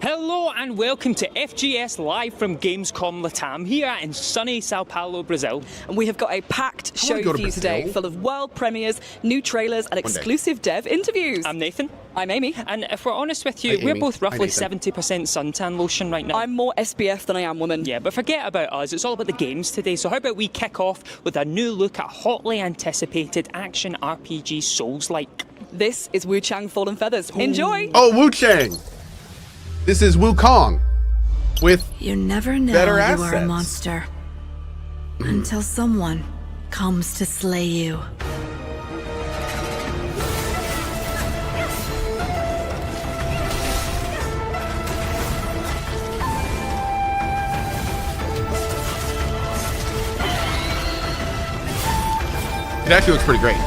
Hello and welcome to FGS live from Gamescom Latam here in sunny Sao Paulo, Brazil. And we have got a packed show for you today, full of world premieres, new trailers and exclusive dev interviews. I'm Nathan. I'm Amy. And if we're honest with you, we're both roughly 70% suntan lotion right now. I'm more SPF than I am woman. Yeah, but forget about us, it's all about the games today. So how about we kick off with a new look at hotly anticipated action RPG Souls-like. This is Wu Chang Fallen Feathers. Enjoy! Oh, Wu Chang! This is Wukong with You never know better you assets. are a monster until someone comes to slay you. It actually looks pretty great.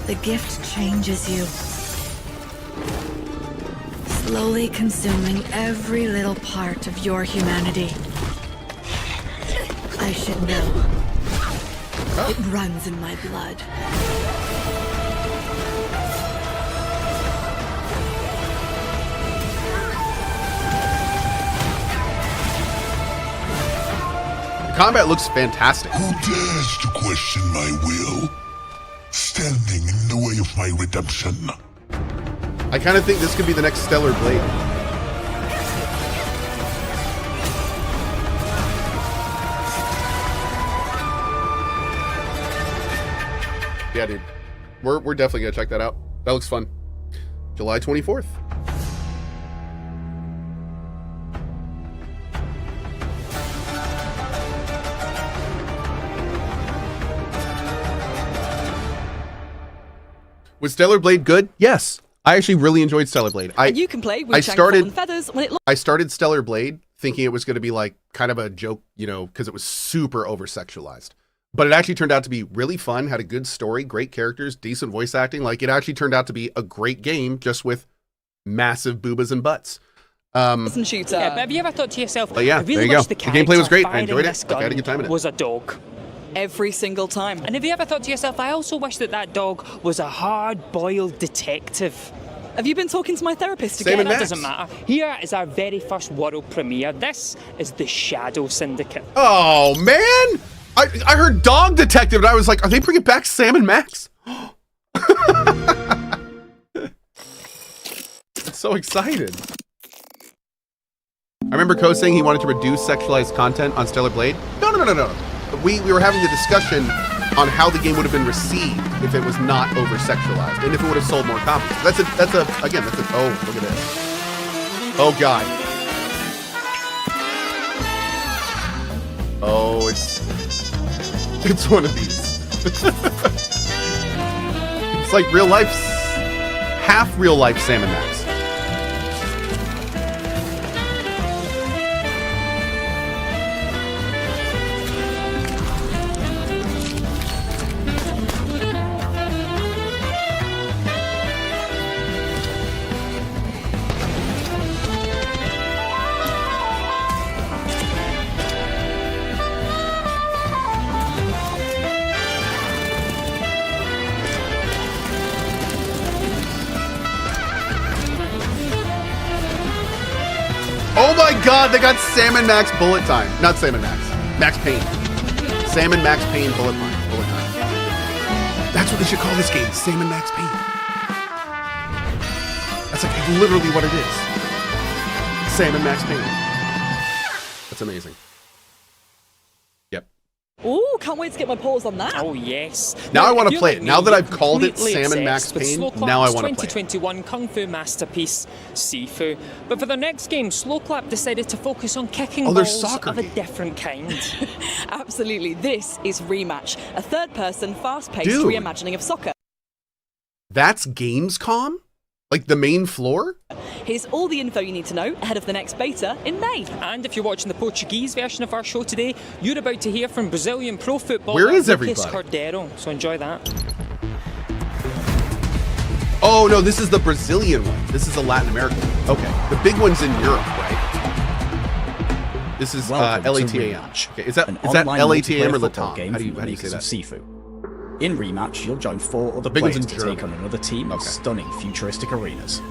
The gift changes you, slowly consuming every little part of your humanity. I should know. It runs in my blood. The combat looks fantastic. Who dares to question my will? Standing in the way of my redemption. I kind of think this could be the next Stellar Blade. Yeah, dude. We're definitely gonna check that out. That looks fun. July 24th. Was Stellar Blade good? Yes. I actually really enjoyed Stellar Blade. And you can play Wu Chang Fallen Feathers when it I started Stellar Blade thinking it was going to be like kind of a joke, you know, because it was super over-sexualized. But it actually turned out to be really fun, had a good story, great characters, decent voice acting. Like, it actually turned out to be a great game just with massive boobas and butts. shooter. Yeah, but have you ever thought to yourself, But yeah, I really there you go. wish The the gameplay was great. I character enjoyed firing it. this Like, I had a good time in it. was a dog? Every single time. And have you ever thought to yourself, I also wish that dog was a hard-boiled detective? Have you been talking to my therapist Same again? in That Max. doesn't matter. Here is our very first world premiere. This is the Shadow Syndicate. Oh, man! I heard Dog Detective, and I was like, are they bringing back Sam and Max? I'm so excited. I remember Cohh saying he wanted to reduce sexualized content on Stellar Blade. No. We were having the discussion on how the game would have been received if it was not over-sexualized, and if it would have sold more copies. Oh, look at this. Oh, God. Oh, it's one of these. It's like real life, half real life Sam and Max. Oh my God, they got Sam and Max bullet time. Not Sam and Max. Max Payne. Sam and Max Payne bullet time. That's what they should call this game. Sam and Max Payne. That's like literally what it is. Sam and Max Payne. That's amazing. Yep. Ooh, can't wait to get my paws on that. Oh, yes. Now I want to if play you're it. like Now me, that you're I've called it completely Sam and Max obsessed with Payne, Slow now I Clap's want to play it. 2021 Kung Fu masterpiece, Sifu. But for their next game, Slow Clap decided to focus on kicking balls soccer of a game. different kind. Absolutely. This is Rematch, a third-person, fast-paced Dude. reimagining of soccer. That's Gamescom? Like the main floor? Here's all the info you need to know ahead of the next beta in May. And if you're watching the Portuguese version of our show today, you're about to hear from Brazilian pro footballer Where is Lucas everybody? Cordeiro. So enjoy that. Oh no, this is the Brazilian one. This is the Latin American one. Okay, the big one's in Europe, right? This is Welcome to LATAM. Rematch, Okay, is that an LATAM or online multiplayer football Latam? game How do from you say the that? makers of Sifu. In rematch, you'll join 4 other Big one's players in to take German. on another team in Okay. stunning futuristic arenas.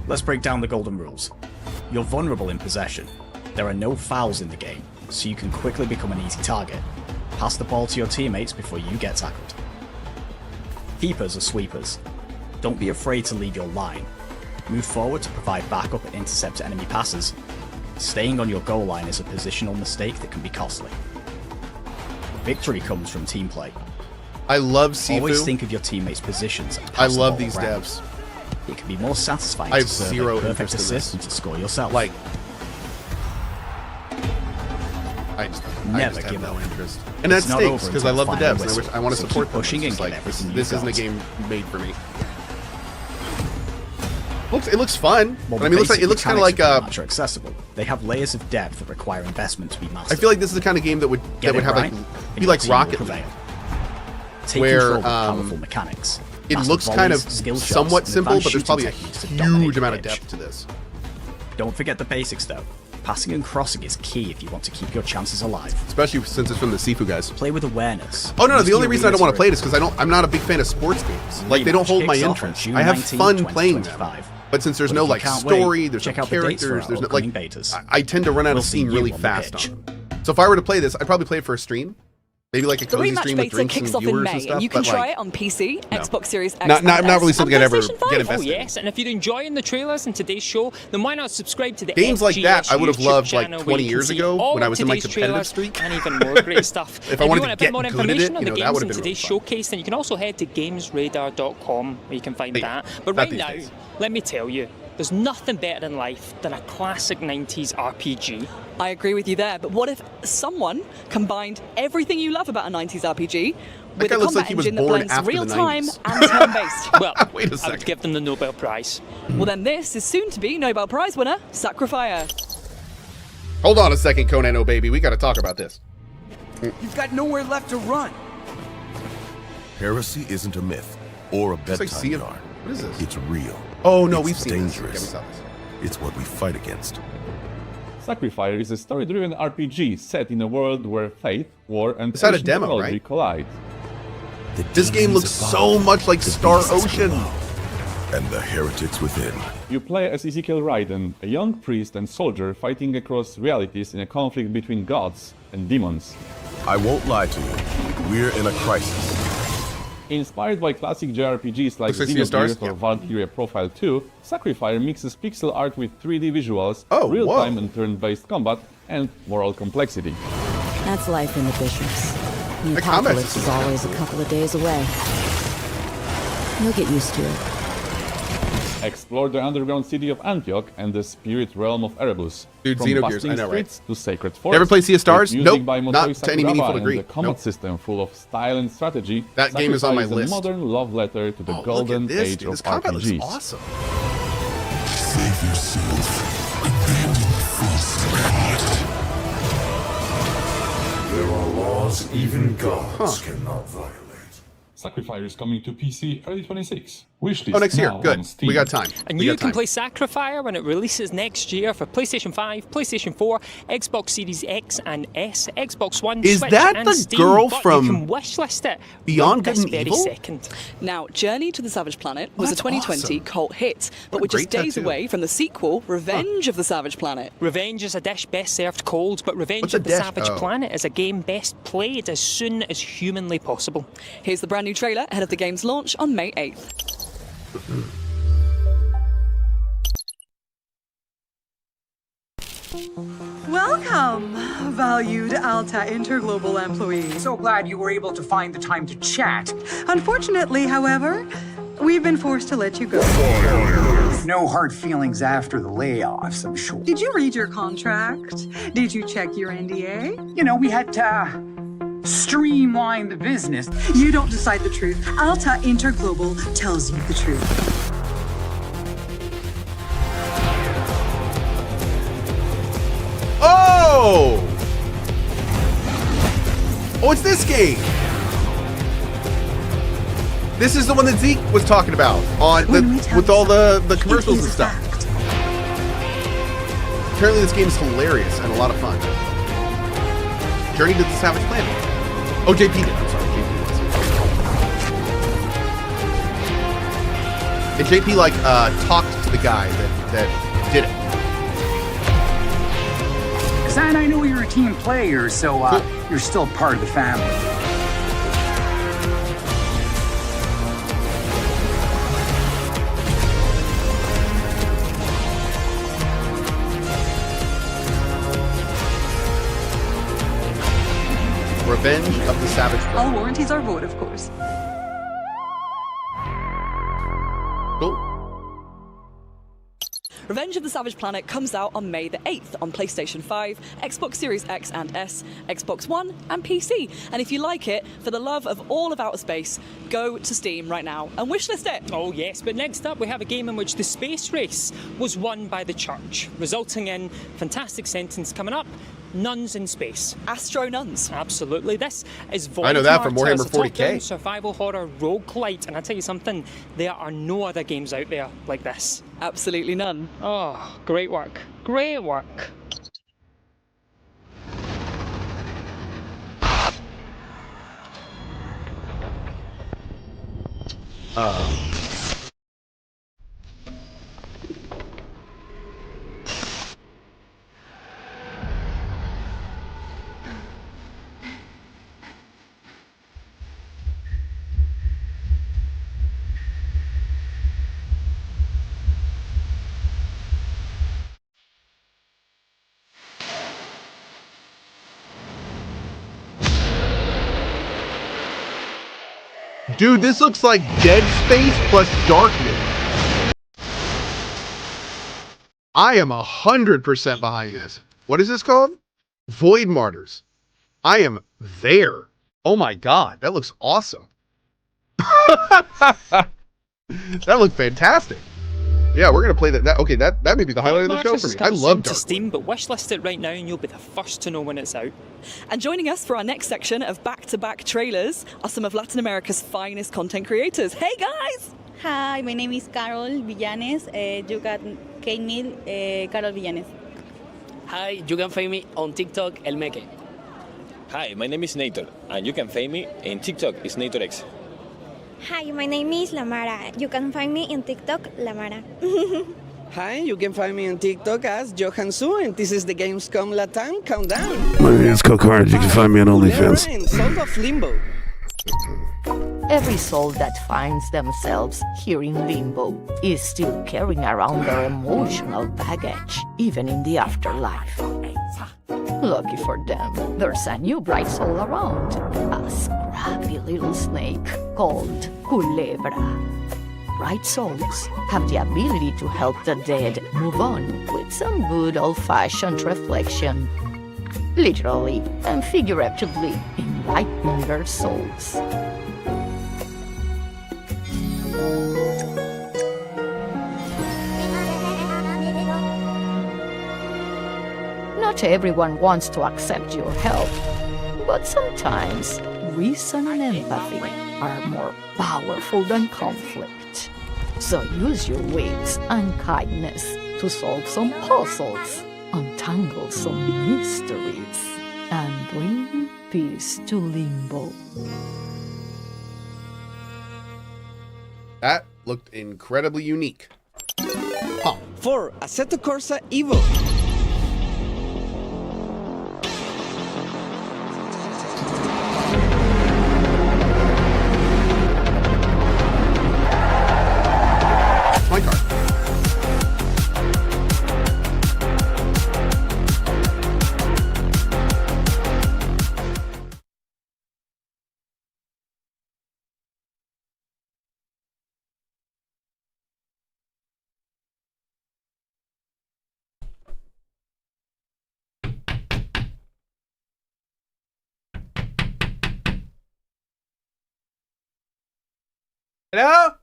Let's break down the golden rules. You're vulnerable in possession. There are no fouls in the game, so you can quickly become an easy target. Pass the ball to your teammates before you get tackled. Keepers are sweepers. Don't be afraid to leave your line. Move forward to provide backup and intercept enemy passes. Staying on your goal line is a positional mistake that can be costly. Victory comes from team play. I love Sifu. Always think of your teammates' positions. And I pass the love ball these around. devs. It can be more satisfying I have to serve zero a perfect interest in assist this. than to score yourself. Like, I just Never have give no up. interest. And that It's not stinks over because I until love the final devs and whistle, I want to so support keep them. pushing It's just and like get this everything isn't a you've game made for me. It looks fun. Well, But I mean, it looks kind of like match are accessible. They have layers of depth that require investment to be mastered. I feel like this is the kind of game that would Get it have right, like and be your like team will Rocket League. prevail. Take where, control of powerful mechanics. It Master looks kind of volleys, skill shots, somewhat and simple, advanced but there's probably a shooting techniques to dominate huge the amount of pitch. depth to this. Don't forget the basics though. Passing and crossing is key if you want to keep your chances alive. Especially since it's from the Sifu guys. Play with awareness. Oh no, Use the only reason I don't want to play it arena is because I'm not a big fan of sports games. Like they don't Rematch hold my kicks off on interest. June I have 19, fun playing them. 2025. But since there's But no if you like can't wait, story, there's check no out the dates for characters, our there's no like upcoming betas. I tend to run out We'll of see steam you really on the fast pitch. on them. So if I were to play this, I'd probably play it for a stream. Maybe like a The cozy rematch stream with beta drinks kicks and off in viewers May, and stuff. and you can but, try like, it on PC, no. Xbox Series X, Not and really S, something and I'd ever PlayStation 5. get Oh invested in. yes, and if you're enjoying the trailers in today's show, then why not subscribe to the Games like that I would have YouTube loved, like, channel 20 where you can years see ago all when I of was in my today's competitive trailers streak. and even more great stuff. If I wanted you to want a bit get more good at information it, on you the know, that games would in have been really today's fun. showcase, then you can also head to gamesradar.com where you can find But yeah, that. But not right these now, days. let me tell you, there's nothing better in life than a classic 90s RPG. I agree with you there, but what if someone combined everything you love about a 90s RPG with guy a looks like combat he was engine that born blends after the real-time 90s. and turn-based? Well, Wait a I would second. give them the Nobel Prize. Well, then this is soon to be Nobel Prize winner, Sacrifier. Hold on a second, Conan, oh baby, we got to talk about this. You've got nowhere left to run. Heresy isn't a myth or a It's bedtime like Sea of... yarn. What is this? It's real. Oh no, It's we've seen this. dangerous. Yeah, we saw this. It's what we fight against. Sacrifier is a story-driven RPG set in a world where faith, war, and It's had a ancient demo, technology right? collide. The This game demons looks so above, much like the Star beasts Ocean. below, and the heretics within. You play as Ezekiel Raiden, a young priest and soldier fighting across realities in a conflict between gods and demons. I won't lie to you. We're in a crisis. Inspired by classic JRPGs like Looks like Sea of Stars? Xenogears or Yeah. Valkyria Profile 2, Sacrifier mixes pixel art with 3D visuals, Oh, real-time whoa. and turn-based combat, and moral complexity. That's life in the Bishops. The The combat apocalypse is system. always a couple of days away. You'll get used to it. Explore the underground city of Antioch and the spirit realm of Erebus. Dude, From Xenogears, bustling I know, right? streets to sacred You forests. ever play Sea of Stars? with music Nope, by not Motoi to any Sakuraba meaningful and degree. The combat Nope. system full of style and strategy. That game is on my Sacrifice list. a modern love letter to the Oh, golden look at this, age dude. of This combat RPGs. looks awesome. Save yourself. Abandon false pride. There are laws even gods cannot violate. Sacrifier is coming to PC early 26. Wishlist Oh, next year. now Good. on Steam. We got time. And We you got can time. play Sacrifier when it releases next year for PlayStation 5, PlayStation 4, Xbox Series X and S, Xbox One, Is Switch, that and the Steam, girl but from you can wishlist it Beyond right Good this and very Evil? second. Now, Journey to the Savage Planet was a that's 2020 awesome. cult hit, but What a we're just great days tattoo. away from the sequel, Revenge of the Savage Planet. Revenge is a dish best served cold, but Revenge What's a of the dish? Savage Oh. Planet is a game best played as soon as humanly possible. Here's the brand new trailer ahead of the game's launch on May 8th. Welcome, valued Alta Interglobal employees. So glad you were able to find the time to chat. Unfortunately, however, we've been forced to let you go. No hard feelings after the layoffs, I'm sure. Did you read your contract? Did you check your NDA? You know, we had to streamline the business. You don't decide the truth. Alta Interglobal tells you the truth. Oh! Oh, it's this game. This is the one that Zeke was talking about on When we tell with you all the something, commercials it and is a stuff. fact. Apparently, this game is hilarious and a lot of fun. Journey to the Savage Planet. Oh, JP did. I'm sorry, JP was. And JP like talked to the guy that did it. Zan, I know you're a team player, so you're still part of the family. Revenge of the Savage Planet. All warranties are void, of course. Cool. Revenge of the Savage Planet comes out on May the 8th on PlayStation 5, Xbox Series X and S, Xbox One, and PC. And if you like it, for the love of all of outer space, go to Steam right now and wishlist it. Oh yes, but next up we have a game in which the space race was won by the church, resulting in, fantastic sentence coming up, nuns in space. Astro nuns. Absolutely. This is Void. I know that from Martyrs, Warhammer a top-down 40K. survival horror roguelite, and I tell you something, there are no other games out there like this. Absolutely none. Oh, great work. Great work. Dude, this looks like Dead Space plus Darkness. I am 100% behind this. What is this called? Void Martyrs. I am there. Oh my god, that looks awesome. That looked fantastic. Yeah, we're gonna play that. Okay, that may be the highlight of the show for me. I love to Dark. Steam, but wishlist it right now, and you'll be the first to know when it's out. And joining us for our next section of back-to-back trailers are some of Latin America's finest content creators. Hey guys! Hi, my name is Carol Villanes. You can find me, Carol Villanes. Hi, you can find me on TikTok, El Meque. Hi, my name is Nator, and you can find me in TikTok, it's NatorX. Hi, my name is Lamara. You can find me in TikTok, Lamara. Hi, you can find me on TikTok as Johansu, and this is the Gamescom Latam Countdown. My name is CohhCarnage. You can find me on OnlyFans. Alright, Soul of Limbo. Every soul that finds themselves here in limbo is still carrying around their emotional baggage, even in the afterlife. Lucky for them, there's a new bright soul around, a scrappy little snake called Culebra. Bright souls have the ability to help the dead move on with some good old-fashioned reflection, literally and figuratively enlightening their souls. Not everyone wants to accept your help, but sometimes reason and empathy are more powerful than conflict. So use your wits and kindness to solve some puzzles, untangle some mysteries, and bring peace to Limbo. That looked incredibly unique. Huh. For Assetto Corsa Evo. My car. Hello?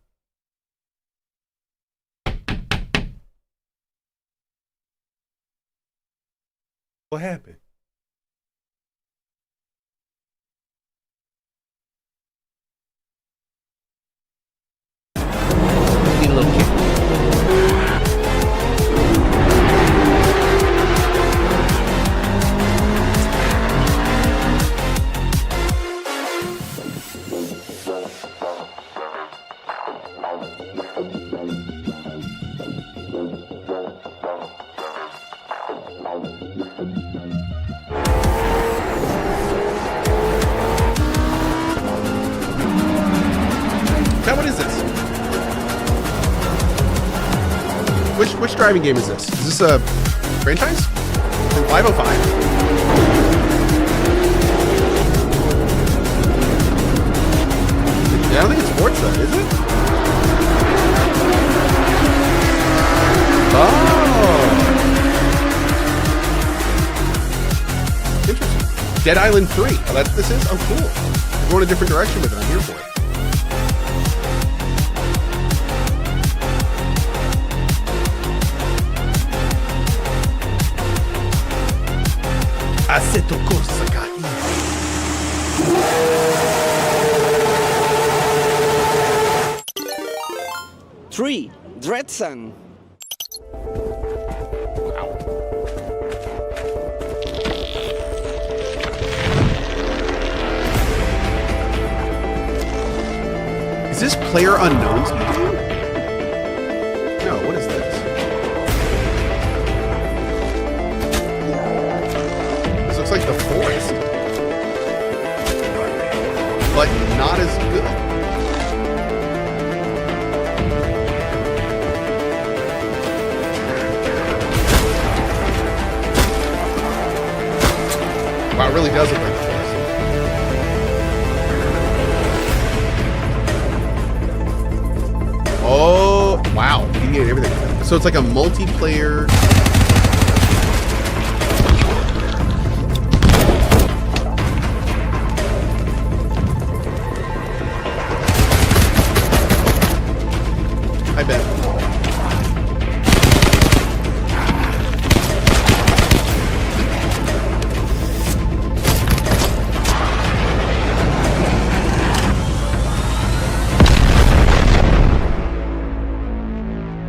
What happened? Which driving game is this? Is this a franchise? From 505? Yeah, I don't think it's Forza, is it? Oh! Interesting. Dead Island 3. Oh, that's this is? Oh, cool. We're going a different direction with it. I'm here for it. Assetto Corsa Kai. 3. Dread Sun. Is this Player Unknown's game? No, what is this? This looks like The Forest. But not as good. Wow, it really does look like The Forest. Oh, wow. You can get everything. So it's like a multiplayer. I bet.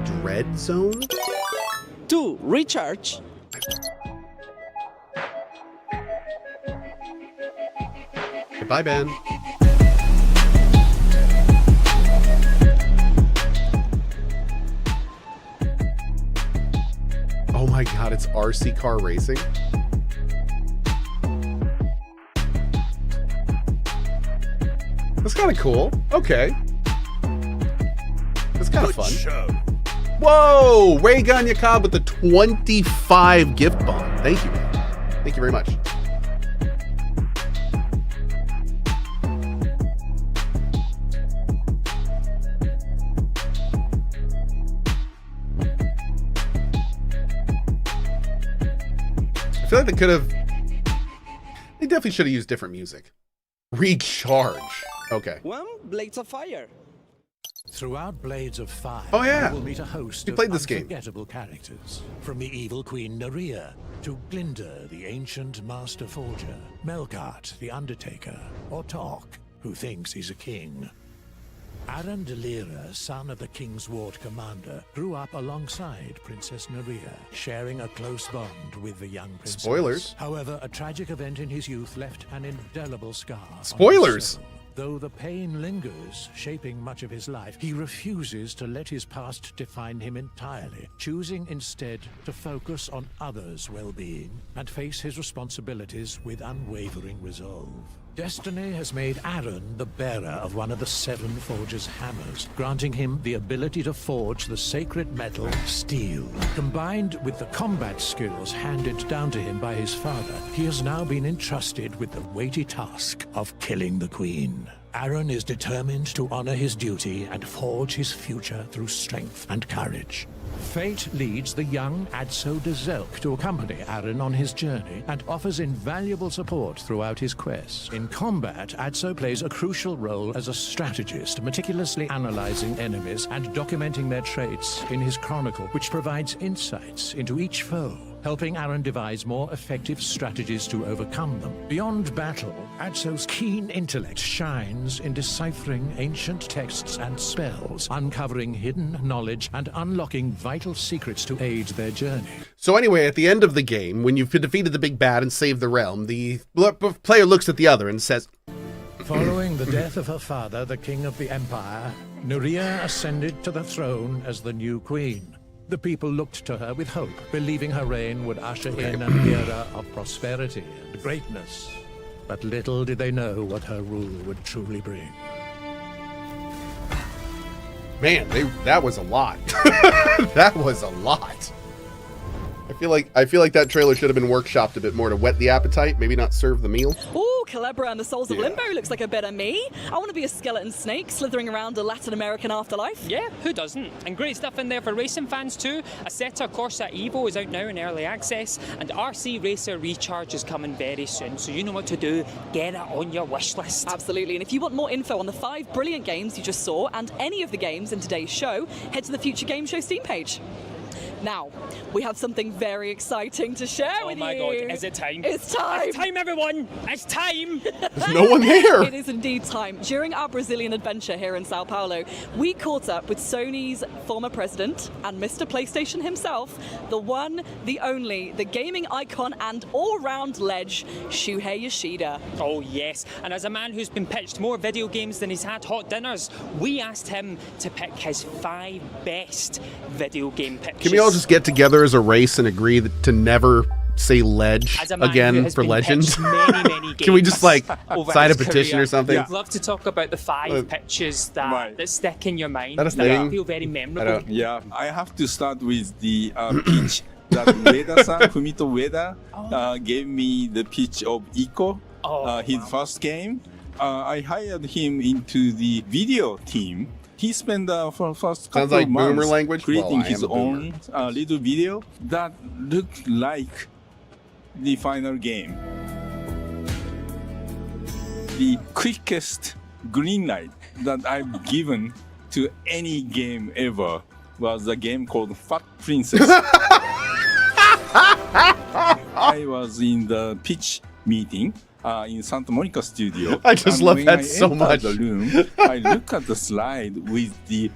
Dread Zone? 2. Recharge. Goodbye, Ben. Oh my god, it's RC car racing. That's kind of cool. Okay. That's kind of fun. Whoa! Ray Gun Yakab with the 25 gift bomb. Thank you. Thank you very much. I feel like they could have. They definitely should have used different music. Recharge. Okay. 1. Blades of Fire. Throughout Blades of Fire, Oh, yeah. you will meet a host We of played this game. unforgettable characters. From the evil Queen Nerea, to Glinda, the ancient master forger, Melkart, the undertaker, or Torque, who thinks he's a king. Aran Delira, son of the King's Ward commander, grew up alongside Princess Nerea, sharing a close bond with the young princess. Spoilers. However, a tragic event in his youth left an indelible scar on his Spoilers. soul. Though the pain lingers, shaping much of his life, he refuses to let his past define him entirely, choosing instead to focus on others' well-being and face his responsibilities with unwavering resolve. Destiny has made Aran the bearer of one of the 7 Forger's hammers, granting him the ability to forge the sacred metal steel. Combined with the combat skills handed down to him by his father, he has now been entrusted with the weighty task of killing the Queen. Aran is determined to honor his duty and forge his future through strength and courage. Fate leads the young Adso de Zelk to accompany Aran on his journey and offers invaluable support throughout his quest. In combat, Adso plays a crucial role as a strategist, meticulously analyzing enemies and documenting their traits in his chronicle, which provides insights into each foe, helping Aran devise more effective strategies to overcome them. Beyond battle, Adso's keen intellect shines in deciphering ancient texts and spells, uncovering hidden knowledge and unlocking vital secrets to aid their journey. So anyway, at the end of the game, when you've defeated the big bad and saved the realm, the player looks at the other and says, Following the death of her father, the king of the empire, Nerea ascended to the throne as the new queen. The people looked to her with hope, believing her reign would usher in an era of prosperity and greatness. But little did they know what her rule would truly bring. Man, that was a lot. That was a lot. I feel like that trailer should have been workshopped a bit more to whet the appetite, maybe not serve the meal. Ooh, Calebra and the Souls of Limbo looks like a bit of me. I want to be a skeleton snake slithering around a Latin American afterlife. Yeah, who doesn't? And great stuff in there for racing fans too. Assetto Corsa Evo is out now in early access, and RC Racer Recharge is coming very soon, so you know what to do. Get it on your wish list. Absolutely, and if you want more info on the 5 brilliant games you just saw, and any of the games in today's show, head to the Future Game Show Steam page. Now, we have something very exciting to share with you. Oh my god, is it time? It's time! It's time, everyone! It's time! There's no one there! It is indeed time. During our Brazilian adventure here in Sao Paulo, we caught up with Sony's former president and Mr. PlayStation himself, the one, the only, the gaming icon and all-round ledge, Shuhei Yoshida. Oh yes, and as a man who's been pitched more video games than he's had hot dinners, we asked him to pick his 5 best video game pitches. Can we all just get together as a race and agree to never say ledge again for Legend? Many Can we just like sign a petition or something? I'd love to talk about the 5 pitches that stick in your mind, that feel very memorable. Yeah, I have to start with the pitch that Ueda-san, Fumito Ueda, gave me the pitch of Ico, his first game. I hired him into the video team. He spent the first couple of months creating his own little video that looked like the final game. The quickest green light that I've given to any game ever was a game called Fat Princess. I was in the pitch meeting in Santa Monica studio. I just love that so much. The room, I look at the slide with the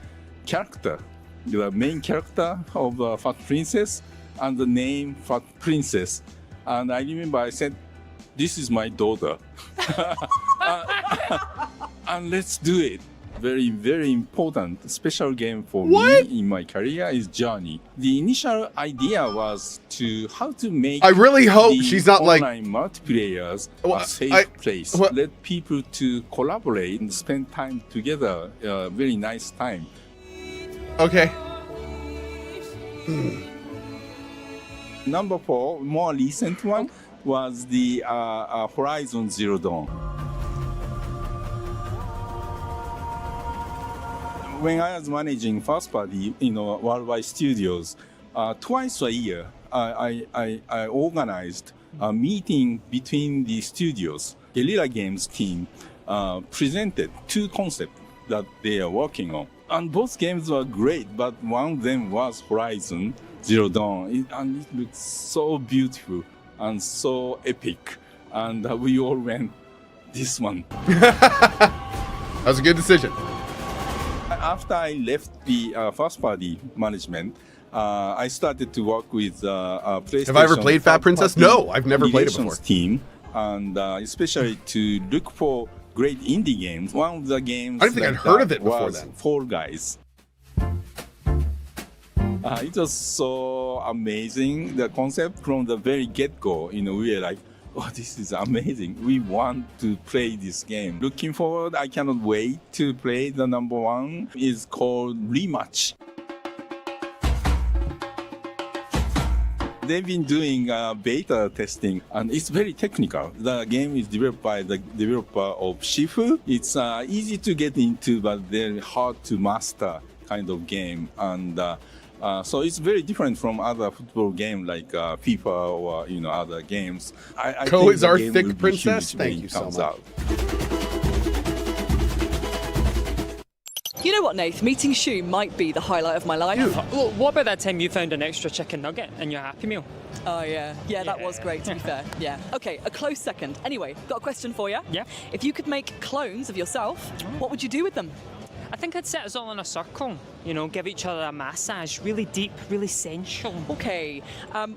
character, the main character of Fat Princess, and the name Fat Princess. And I remember I said, "This is my daughter," and let's do it. Very, very important special game for me in my career is Journey. The initial idea was how to make. I really hope she's not like online multiplayers a safe place. Let people to collaborate and spend time together. Very nice time. Okay. Number 4, more recent one, was the Horizon Zero Dawn. When I was managing first party, worldwide studios, twice a year, I organized a meeting between the studios. Guerrilla Games team presented 2 concepts that they are working on. And both games were great, but one of them was Horizon Zero Dawn. And it looked so beautiful and so epic. And we all went, this one. That was a good decision. After I left the first party management, I started to work with PlayStation. Have I ever played Fat Princess? No, I've never played it before. Team, and especially to look for great indie games. One of the games I don't think I'd heard of it before then. Fall Guys. It was so amazing, the concept from the very get-go. We were like, oh, this is amazing. We want to play this game. Looking forward, I cannot wait to play the number 1. It's called Rematch. They've been doing beta testing, and it's very technical. The game is developed by the developer of Shifu. It's easy to get into, but very hard to master kind of game. And so it's very different from other football games like FIFA or other games. I Cohh think is the our game thick will be princess. huge when Thank you it so comes much. out. You know what, Nath? Meeting Shu might be the highlight of my life. Well, what about that time you found an extra chicken nugget in your Happy Meal? Oh, yeah. Yeah, that was great, to be fair. Yeah. Okay, a close second. Anyway, got a question for you. Yeah. If you could make clones of yourself, what would you do with them? I think I'd set us all in a circle, give each other a massage, really deep, really sensual. Okay,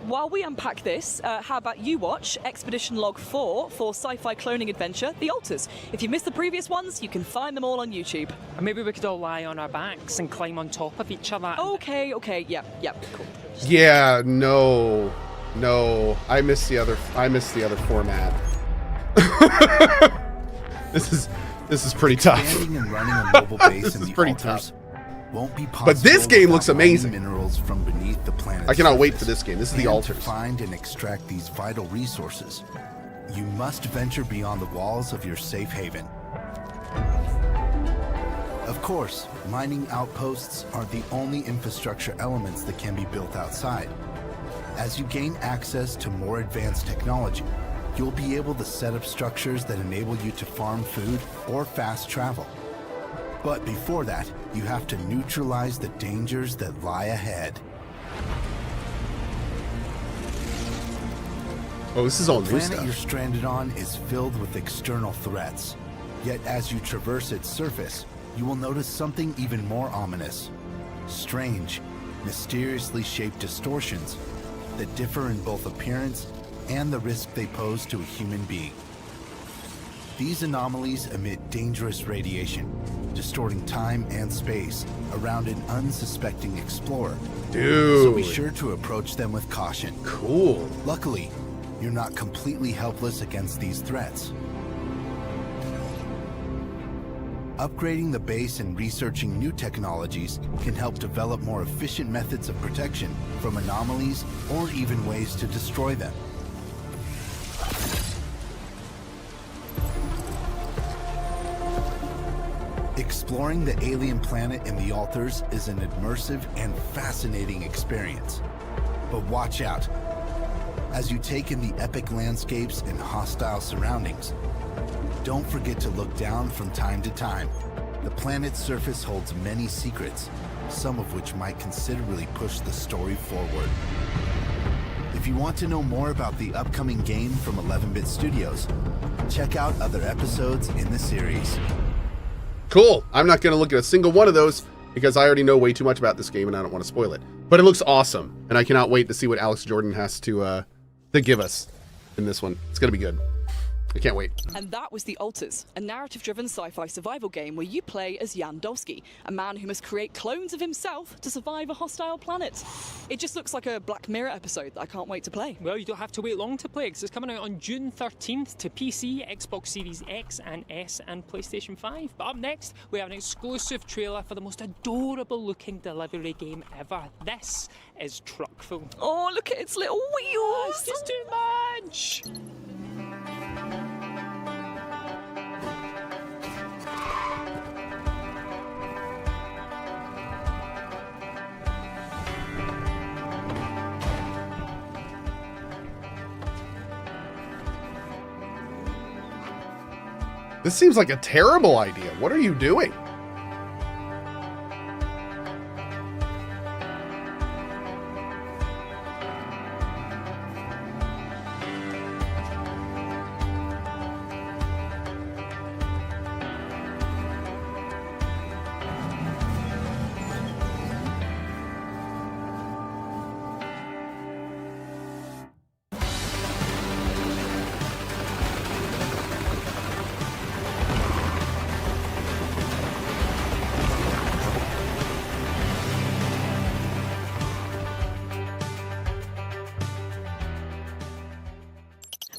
while we unpack this, how about you watch Expedition Log 4 for sci-fi cloning adventure, The Altars. If you missed the previous ones, you can find them all on YouTube. And maybe we could all lie on our backs and climb on top of each other. Okay, yeah, cool. Yeah, no. I miss the other format. This is pretty tough. Expanding and running a mobile base in the pretty Altars. tough. won't be possible. But this game looks without mining amazing. Minerals from beneath the planet's I cannot wait surface. for this game. This is the And Altars. To find and extract these vital resources, you must venture beyond the walls of your safe haven. Of course, mining outposts are the only infrastructure elements that can be built outside. As you gain access to more advanced technology, you'll be able to set up structures that enable you to farm food or fast travel. But before that, you have to neutralize the dangers that lie ahead. Oh, this is all The new planet stuff. you're stranded on is filled with external threats. Yet as you traverse its surface, you will notice something even more ominous. Strange, mysteriously shaped distortions that differ in both appearance and the risk they pose to a human being. These anomalies emit dangerous radiation, distorting time and space around an unsuspecting explorer. Dude. So be sure to approach them with caution. Cool. Luckily, you're not completely helpless against these threats. Upgrading the base and researching new technologies can help develop more efficient methods of protection from anomalies or even ways to destroy them. Exploring the alien planet in the Altars is an immersive and fascinating experience. But watch out. As you take in the epic landscapes and hostile surroundings, don't forget to look down from time to time. The planet's surface holds many secrets, some of which might considerably push the story forward. If you want to know more about the upcoming game from 11-Bit Studios, check out other episodes in the series. Cool. I'm not going to look at a single one of those because I already know way too much about this game and I don't want to spoil it. But it looks awesome, and I cannot wait to see what Alex Jordan has to give us in this one. It's going to be good. I can't wait. And that was The Altars, a narrative-driven sci-fi survival game where you play as Jan Dovsky, a man who must create clones of himself to survive a hostile planet. It just looks like a Black Mirror episode that I can't wait to play. Well, you don't have to wait long to play because it's coming out on June 13th to PC, Xbox Series X and S and PlayStation 5. But up next, we have an exclusive trailer for the most adorable looking delivery game ever. This is Truckful. Oh, look at its little wheels! It's just too much! This seems like a terrible idea. What are you doing?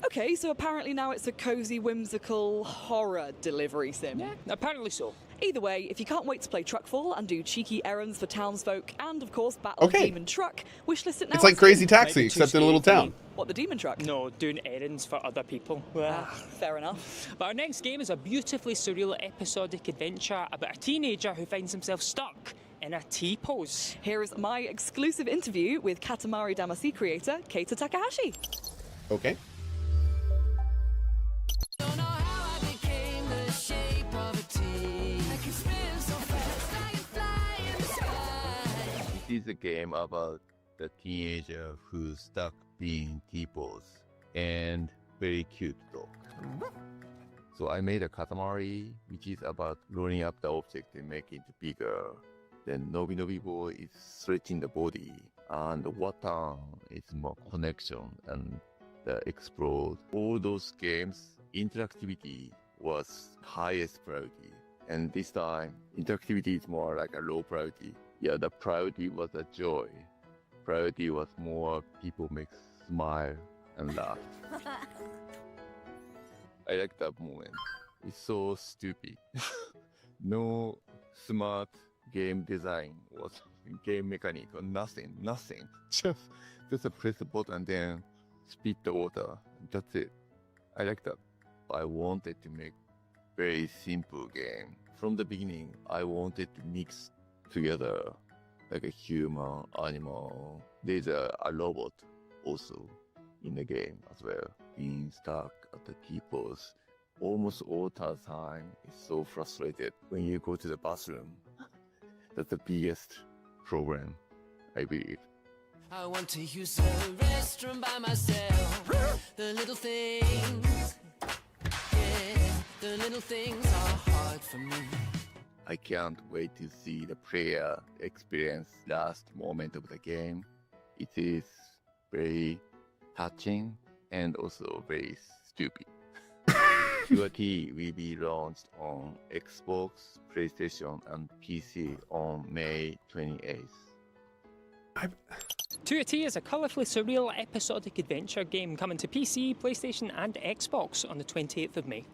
Okay, so apparently now it's a cozy, whimsical horror delivery sim. Yeah, apparently so. Either way, if you can't wait to play Truckfall and do cheeky errands for townsfolk and, of course, battle Okay. a demon truck, wishlist it now. It's like on Crazy Steam. Taxi, except in a little town. What, the demon truck? No, doing errands for other people. Fair enough. But our next game is a beautifully surreal episodic adventure about a teenager who finds himself stuck in a T-pose. Here is my exclusive interview with Katamari Damacy creator Keita Takahashi. Okay. It is a game about the teenager who's stuck being T-pose and very cute dog. So I made a Katamari, which is about rolling up the object and making it bigger. Then Nobi Nobi Boy is stretching the body, and Watan is more connection and the explode. All those games, interactivity was highest priority. And this time, interactivity is more like a low priority. Yeah, the priority was a joy. Priority was more people make smile and laugh. I like that moment. It's so stupid. No smart game design was game mechanic or nothing. Just press the button and then spit the water. That's it. I like that. I wanted to make very simple game. From the beginning, I wanted to mix together like a human, animal. There's a robot also in the game as well. Being stuck at the keyboards almost all the time is so frustrated when you go to the bathroom. That's the biggest problem, I believe. I want to use the restroom by myself. The little things, yeah, the little things are hard for me. I can't wait to see the player experience last moment of the game. It is very touching and also very stupid. QT will be launched on Xbox, PlayStation, and PC on May 28th. 2T is a colourfully surreal episodic adventure game coming to PC, PlayStation, and Xbox on the 28th of May.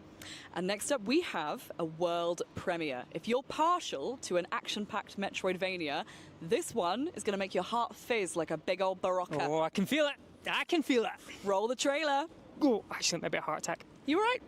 And next up, we have a world premiere. If you're partial to an action-packed Metroidvania, this one is going to make your heart fizz like a big old Barocca. Oh, I can feel it. I can feel it. Roll the trailer. Oh, actually, maybe a heart attack. You all right?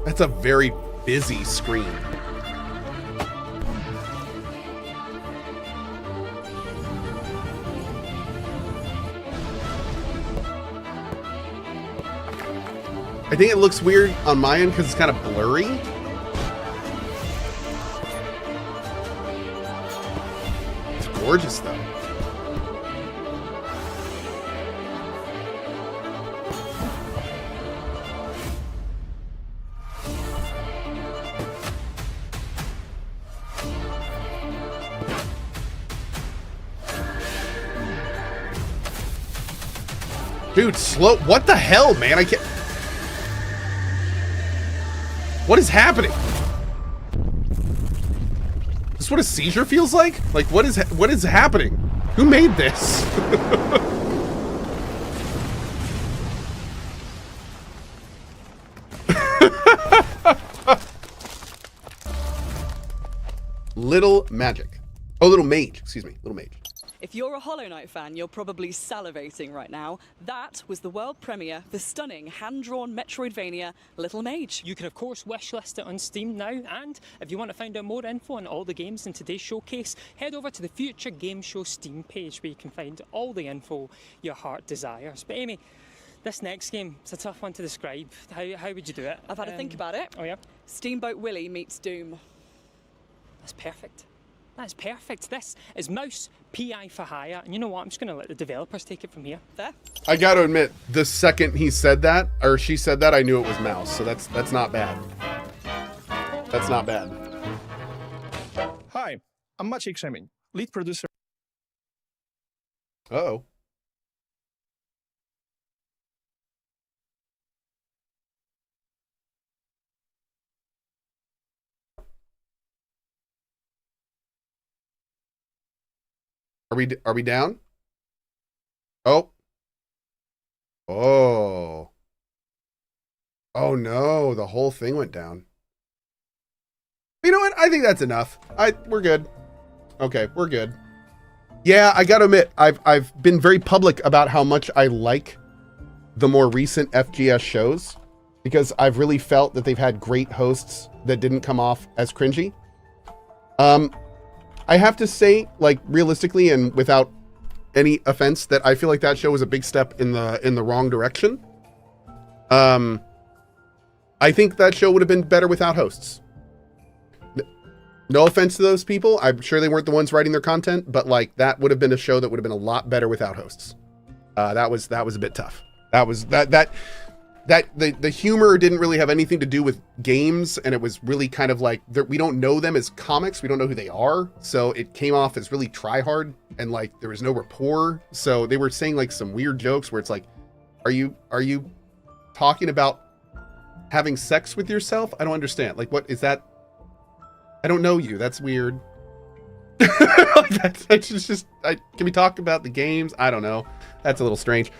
That's a very busy screen. I think it looks weird on my end because it's kind of blurry. It's gorgeous though. Dude, slow. What the hell, man? I can't. What is happening? Is this what a seizure feels like? Like, what is happening? Who made this? Little Magic. Oh, Little Mage. Excuse me. Little Mage. If you're a Hollow Knight fan, you're probably salivating right now. That was the world premiere for stunning hand-drawn Metroidvania Little Mage. You can, of course, wishlist it on Steam now, and if you want to find out more info on all the games in today's showcase, head over to the Future Game Show Steam page where you can find all the info your heart desires. But Amy, this next game, it's a tough one to describe. How would you do it? I've had to think about it. Oh, yeah? Steamboat Willie meets Doom. That's perfect. That's perfect. This is Mouse PI for Hire. And you know what? I'm just going to let the developers take it from here. There. I got to admit, the second he said that, or she said that, I knew it was Mouse. So that's not bad. That's not bad. Hi, I'm Maciej Krzemień, lead producer. Uh-oh. Are we down? Oh. Oh. Oh no, the whole thing went down. You know what? I think that's enough. We're good. Okay, we're good. Yeah, I gotta admit, I've been very public about how much I like the more recent FGS shows because I've really felt that they've had great hosts that didn't come off as cringy. I have to say, like, realistically and without any offense, that I feel like that show was a big step in the wrong direction. I think that show would have been better without hosts. No offense to those people. I'm sure they weren't the ones writing their content, but like that would have been a show that would have been a lot better without hosts. That was a bit tough. that the humor didn't really have anything to do with games, and it was really kind of like we don't know them as comics, we don't know who they are, so it came off as really try hard, and like there was no rapport. So they were saying like some weird jokes where it's like, are you talking about having sex with yourself? I don't understand. Like, what is that? I don't know you. That's weird. That's just can we talk about the games? I don't know. That's a little strange.